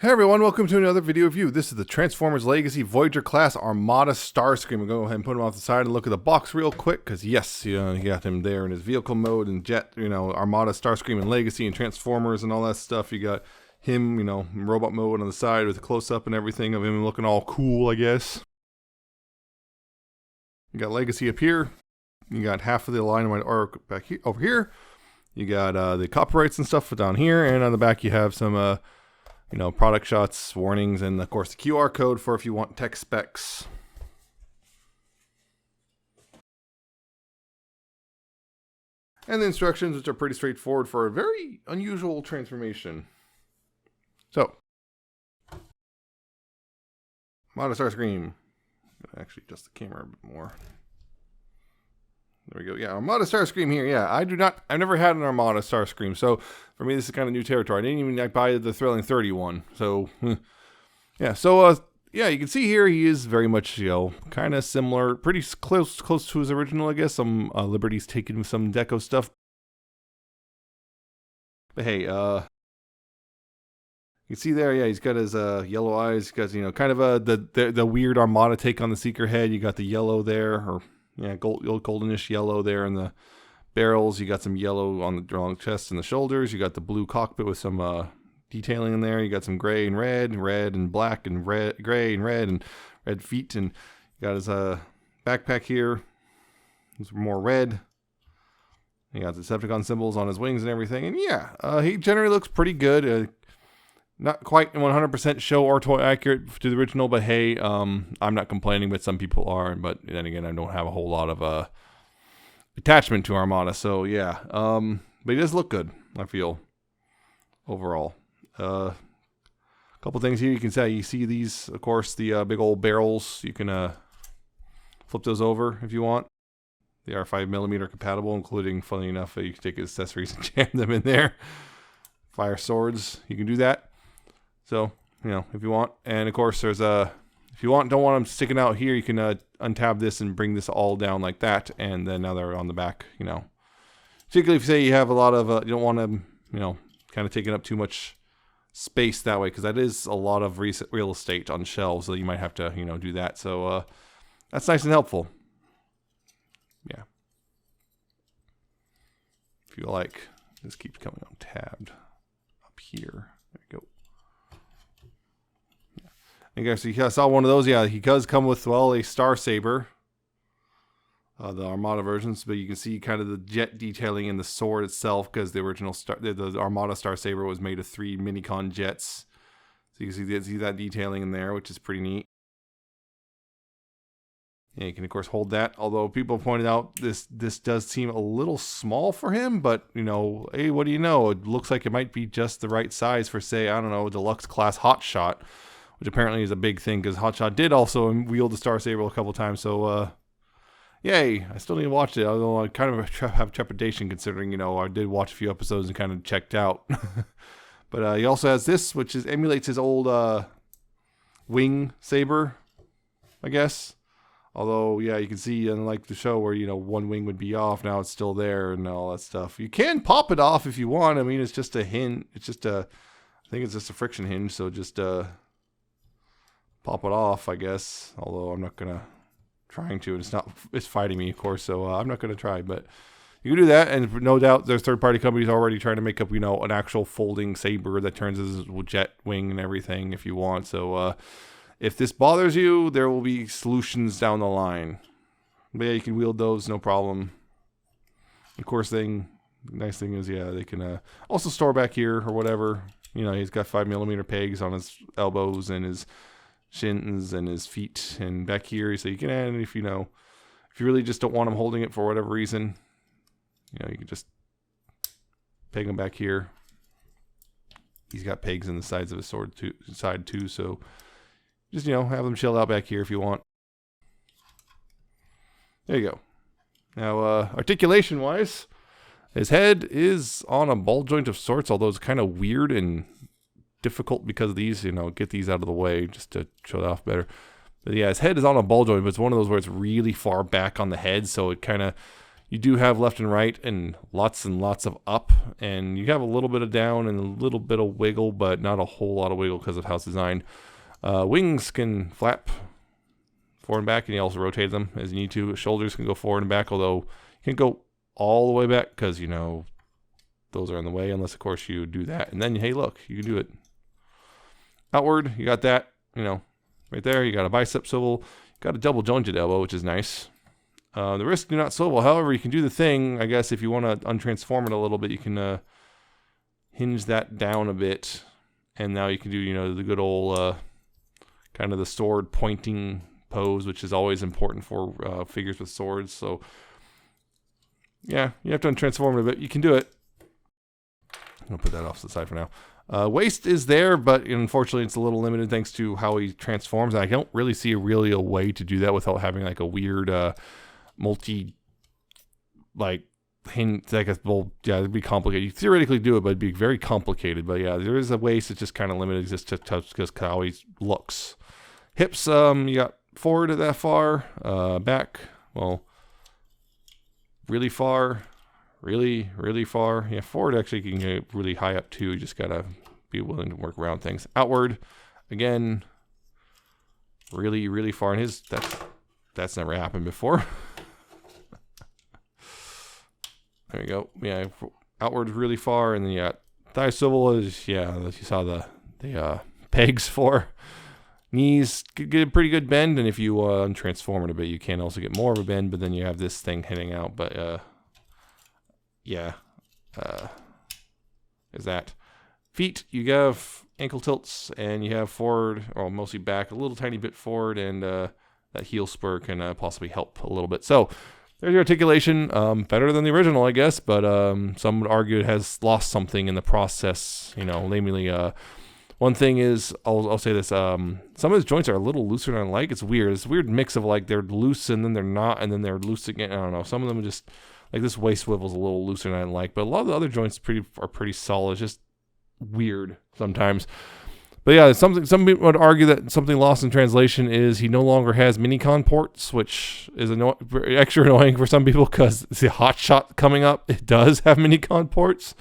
Hey everyone, welcome to another video review. This is the Transformers Legacy Voyager class Armada Starscream. We'll go ahead and put him off the side and look at the box real quick, because yes, you got him there in his vehicle mode and jet, Armada Starscream and Legacy and Transformers and all that stuff. You got him, in robot mode on the side with a close-up and everything of him looking all cool, I guess. You got Legacy up here. You got half of the alignment arc back here, over here. You got the copyrights and stuff down here, and on the back you have some product shots, warnings, and of course the QR code for if you want tech specs. And the instructions, which are pretty straightforward for a very unusual transformation. So, Armada Starscream. Actually adjust the camera a bit more. There we go. Yeah, Armada Starscream here. Yeah, I've never had an Armada Starscream, so for me this is kind of new territory. I didn't even buy the Thrilling 31. So, yeah. So, yeah, you can see here he is very much, kind of similar, pretty close to his original, I guess. Some liberties taken with some deco stuff. But hey, you can see there, yeah, he's got his yellow eyes. He's got, kind of the weird Armada take on the Seeker head. You got the yellow there, or yeah, goldenish yellow there in the barrels. You got some yellow on the long chest and the shoulders. You got the blue cockpit with some detailing in there. You got some gray and red and black and red, gray and red feet. And you got his backpack here. It's more red. You got the Decepticon symbols on his wings and everything. And yeah, he generally looks pretty good. Not quite 100% show or toy accurate to the original, but hey, I'm not complaining, but some people are. But then again, I don't have a whole lot of attachment to Armada, so yeah. But he does look good, I feel, overall. A couple things here you can say. You see these, of course, the big old barrels. You can flip those over if you want. They are 5mm compatible, including, funny enough, you can take accessories and jam them in there. Fire swords, you can do that. So, if you want. And of course, there's if you don't want them sticking out here, you can untab this and bring this all down like that. And then now they're on the back, Particularly if you say you have a lot of, you don't want them, kind of taking up too much space that way. Because that is a lot of real estate on shelves. So you might have to, do that. So, that's nice and helpful. Yeah. If you like, this keeps coming untabbed up here. There you go. I guess you saw one of those. Yeah, he does come with, well, a Star Saber. The Armada versions, but you can see kind of the jet detailing in the sword itself, because the original the Armada Star Saber was made of 3 Minicon jets. So you can see that detailing in there, which is pretty neat. And you can, of course, hold that. Although people pointed out this does seem a little small for him, but, hey, what do you know? It looks like it might be just the right size for, say, I don't know, deluxe class Hotshot, which apparently is a big thing, because Hotshot did also wield the Star Saber a couple times. So, yay! I still need to watch it, although I kind of have trepidation considering, I did watch a few episodes and kind of checked out. But he also has this, which emulates his old wing saber, I guess. Although, yeah, you can see, unlike the show where, one wing would be off, now it's still there and all that stuff. You can pop it off if you want. I mean, it's just a hinge. It's just I think it's just a friction hinge, so just pop it off, I guess. Although I'm not trying to. It's fighting me, of course, so I'm not gonna try. But you can do that, and no doubt there's third-party companies already trying to make up, an actual folding saber that turns as a jet wing and everything if you want. So if this bothers you, there will be solutions down the line. But yeah, you can wield those, no problem. Of course, nice thing is, yeah, they can also store back here or whatever. He's got 5mm pegs on his elbows and his shins and his feet and back here, so you can add, if you really just don't want him holding it for whatever reason, you can just peg him back here. He's got pegs in the sides of his sword too, so just have them chill out back here if you want. There you go. Now articulation wise, his head is on a ball joint of sorts, although it's kind of weird and difficult because of these, get these out of the way just to show that off better. But yeah, his head is on a ball joint, but it's one of those where it's really far back on the head, so it kind of, You do have left and right and lots of up, and you have a little bit of down and a little bit of wiggle, but not a whole lot of wiggle because of how it's designed. Wings can flap forward and back, and you also rotate them as you need to. Shoulders can go forward and back, although you can go all the way back because, you know, those are in the way, unless, of course, you do that. And then, hey, look, you can do it. Outward, you got that, you know, right there. You got a bicep swivel. You got a double jointed elbow, which is nice. The wrists do not swivel. However, you can do the thing, I guess, if you want to untransform it a little bit, you can hinge that down a bit. And now you can do, you know, the good old kind of the sword pointing pose, which is always important for figures with swords. So, yeah, you have to untransform it a bit. You can do it. I'm going to put that off to the side for now. Waist is there, but unfortunately it's a little limited thanks to how he transforms. And I don't really see a way to do that without having like a weird multi, like, hint, like a, well, yeah, it'd be complicated. You theoretically do it, but it'd be very complicated. But yeah, there is a waist. It's just kind of limited just because how he looks. Hips, you got forward that far, back, well, really far, really far. Yeah, forward actually can get really high up too. You just gotta be willing to work around things. Outward, again, really far. And that's never happened before. There you go. Yeah, outward really far, and then yeah, thigh swivel is, yeah, you saw the pegs for. Knees get a pretty good bend, and if you transform it a bit, you can also get more of a bend, but then you have this thing heading out. But yeah, is that. Feet, you have ankle tilts, and you have forward, or mostly back, a little tiny bit forward, and that heel spur can possibly help a little bit. So there's your articulation, better than the original, I guess, but some would argue it has lost something in the process, you know, namely, one thing is, I'll say this, some of his joints are a little looser than I like. It's weird. It's a weird mix of like they're loose and then they're not, and then they're loose again. I don't know. Some of them are just, like this waist swivel's a little looser than I like, but a lot of the other joints are pretty solid. It's just weird sometimes. But yeah, some people would argue that something lost in translation is he no longer has mini-con ports, which is extra annoying for some people because the hot shot coming up, it does have mini-con ports.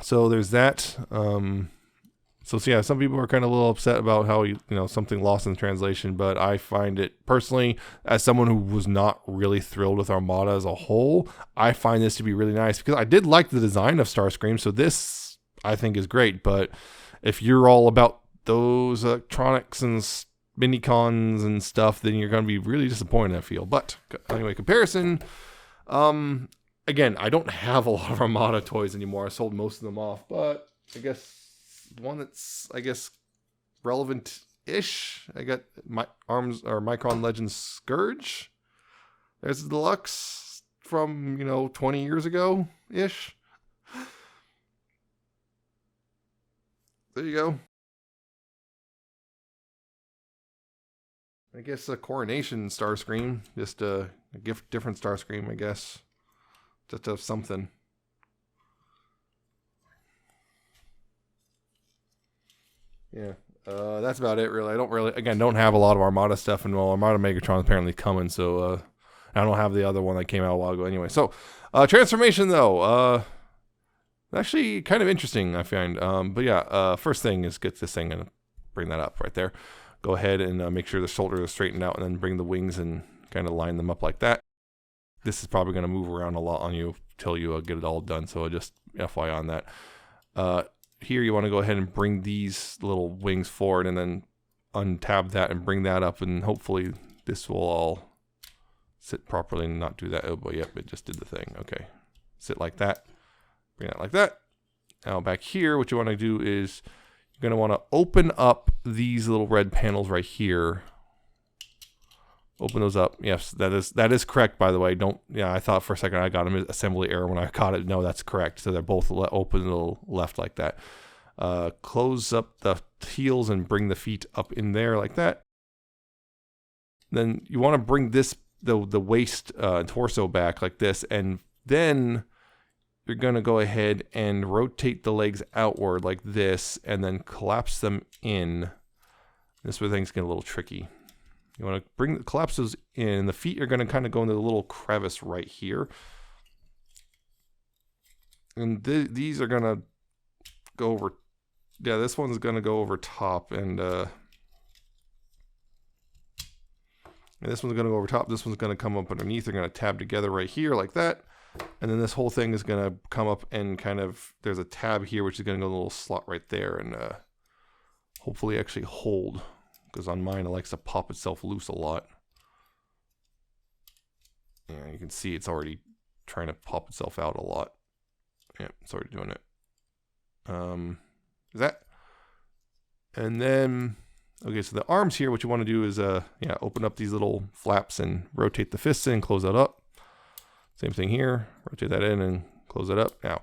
So there's that. So yeah, some people are kind of a little upset about how something lost in translation, but I find it personally, as someone who was not really thrilled with Armada as a whole, I find this to be really nice because I did like the design of Starscream. So this I think is great, but if you're all about those electronics and mini-cons and stuff, then you're going to be really disappointed, I feel. But anyway, comparison. Again, I don't have a lot of Armada toys anymore. I sold most of them off, but I guess one that's, relevant-ish. I got my Micron Legends Scourge. There's the deluxe from, 20 years ago-ish. There you go. I guess a Coronation Starscream. Just a different Starscream, I guess. Just have something. Yeah, that's about it, really. I don't have a lot of Armada stuff, and Armada Megatron apparently coming, so I don't have the other one that came out a while ago anyway. So, transformation, though, actually kind of interesting, I find. But yeah, first thing is get this thing and bring that up right there. Go ahead and make sure the shoulders are straightened out, and then bring the wings and kind of line them up like that. This is probably going to move around a lot on you till you get it all done. So just FYI on that. Here you want to go ahead and bring these little wings forward and then untab that and bring that up. And hopefully this will all sit properly and not do that. Oh boy, yep, it just did the thing. Okay, sit like that. Bring that like that. Now back here, what you want to do is you're going to want to open up these little red panels right here. Open those up. Yes, that is correct, by the way. I thought for a second I got an assembly error when I caught it. No, that's correct. So they're both open to the left like that. Close up the heels and bring the feet up in there like that. Then you want to bring the waist torso back like this, and then you're going to go ahead and rotate the legs outward like this, and then collapse them in. This is where things get a little tricky. You want to collapse those in. The feet are going to kind of go into the little crevice right here. And these are going to go over. Yeah, this one's going to go over top. And this one's going to go over top. This one's going to come up underneath. They're going to tab together right here like that. And then this whole thing is going to come up and kind of, there's a tab here, which is going to go in a little slot right there. And hopefully actually hold. Because on mine, it likes to pop itself loose a lot. Yeah, you can see it's already trying to pop itself out a lot. Yeah, it's already doing it. Is that? And then, okay, so the arms here, what you want to do is, yeah, open up these little flaps and rotate the fists in, close that up. Same thing here, rotate that in and close that up. Now,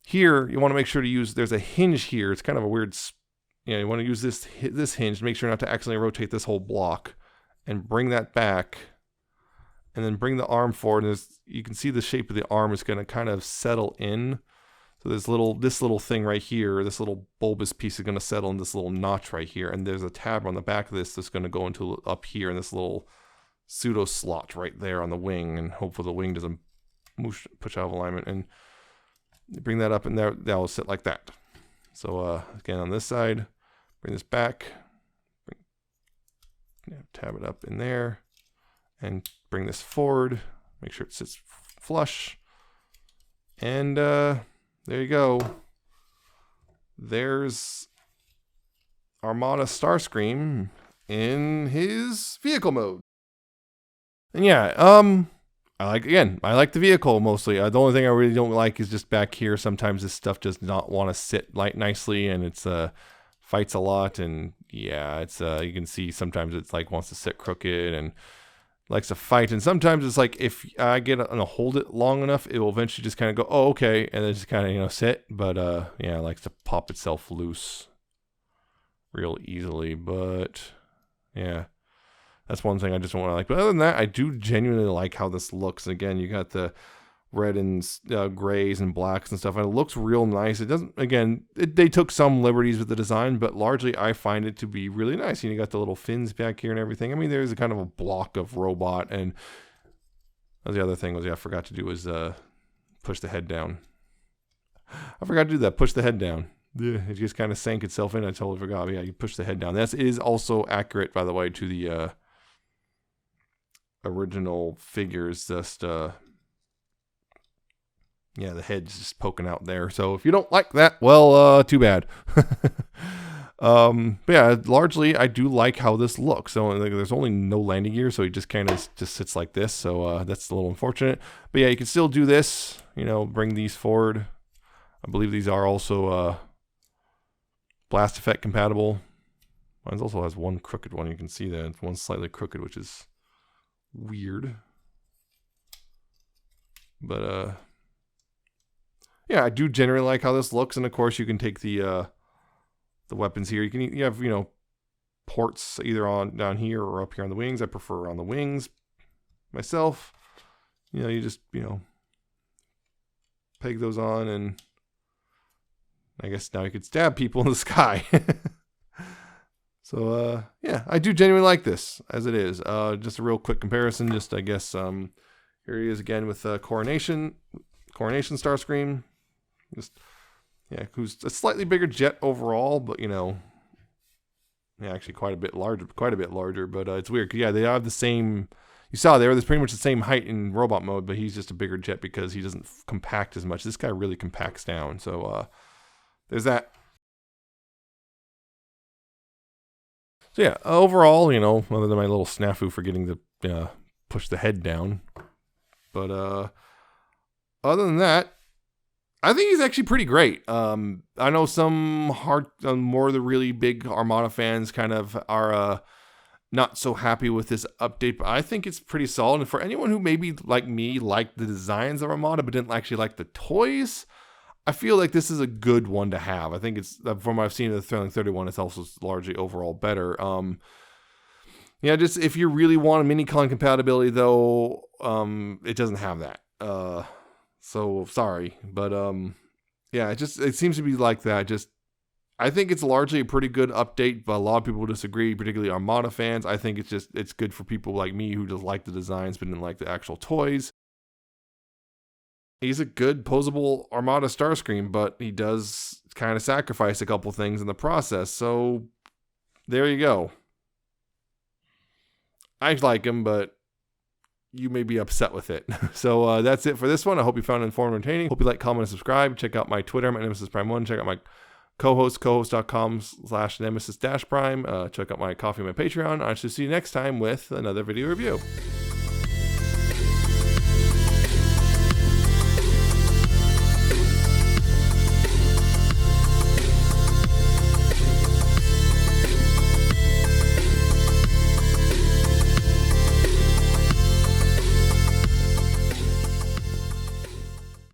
here, you want to make sure to use, there's a hinge here. It's kind of a weird, you want to use this hinge to make sure not to accidentally rotate this whole block and bring that back. And then bring the arm forward. And you can see the shape of the arm is going to kind of settle in. So this little thing right here, this little bulbous piece is going to settle in this little notch right here. And there's a tab on the back of this that's going to go into up here in this little pseudo slot right there on the wing. And hopefully the wing doesn't push out of alignment. And bring that up and that will sit like that. So again, on this side, bring this back. Tab it up in there. And bring this forward, make sure it sits flush. And there you go. There's Armada Starscream in his vehicle mode. And yeah, I like the vehicle mostly. The only thing I really don't like is just back here. Sometimes this stuff does not want to sit nicely, and it's fights a lot. And yeah, it's you can see sometimes it's like wants to sit crooked and likes to fight, and sometimes it's like if I get hold it long enough, it will eventually just kind of go, oh, okay, and then just kind of sit. But yeah, it likes to pop itself loose real easily. But yeah, that's one thing I just don't want to like. But other than that, I do genuinely like how this looks. Again, you got the red and grays and blacks and stuff, and it looks real nice. It doesn't, again, they took some liberties with the design, but largely I find it to be really nice. You got the little fins back here and everything. I mean, there's a kind of a block of robot, and the other thing was, yeah, I forgot to do was push the head down. I forgot to do that, push the head down. Yeah, it just kind of sank itself in. I totally forgot. But yeah, you push the head down. That is also accurate, by the way, to the original figures. Just yeah, the head's just poking out there. So if you don't like that, well, too bad. But yeah, largely I do like how this looks. So there's only no landing gear, so he just kind of just sits like this. So that's a little unfortunate. But yeah, you can still do this. Bring these forward. I believe these are also blast effect compatible. Mine also has one crooked one. You can see that it's one slightly crooked, which is weird. But yeah, I do generally like how this looks, and of course you can take the weapons here. You have ports either on down here or up here on the wings. I prefer on the wings myself. You just peg those on, and I guess now you could stab people in the sky. So yeah, I do genuinely like this as it is. Just a real quick comparison. Just I guess here he is again with Coronation Starscream. Just yeah, who's a slightly bigger jet overall, but yeah, actually quite a bit larger. But it's weird. Yeah, they have the same. You saw they're pretty much the same height in robot mode, but he's just a bigger jet because he doesn't compact as much. This guy really compacts down. So there's that. So yeah, overall, other than my little snafu for getting to push the head down, but other than that, I think he's actually pretty great. I know some more of the really big Armada fans kind of are not so happy with this update, but I think it's pretty solid. And for anyone who maybe like me liked the designs of Armada but didn't actually like the toys, I feel like this is a good one to have. I think it's, from what I've seen of the Thrilling 31, it's also largely overall better. Yeah, just if you really want a mini-con compatibility, though, it doesn't have that. So sorry, but yeah, it seems to be like that. Just I think it's largely a pretty good update, but a lot of people disagree, particularly Armada fans. I think it's good for people like me who just like the designs but didn't like the actual toys. He's a good posable Armada Starscream, but he does kind of sacrifice a couple things in the process. So there you go. I like him, but you may be upset with it. So that's it for this one. I hope you found it informative and entertaining. Hope you like, comment, and subscribe. Check out my Twitter, my Nemesis Prime 1. Check out my cohost.com/Nemesis-Prime. Check out my coffee and my Patreon. I shall see you next time with another video review.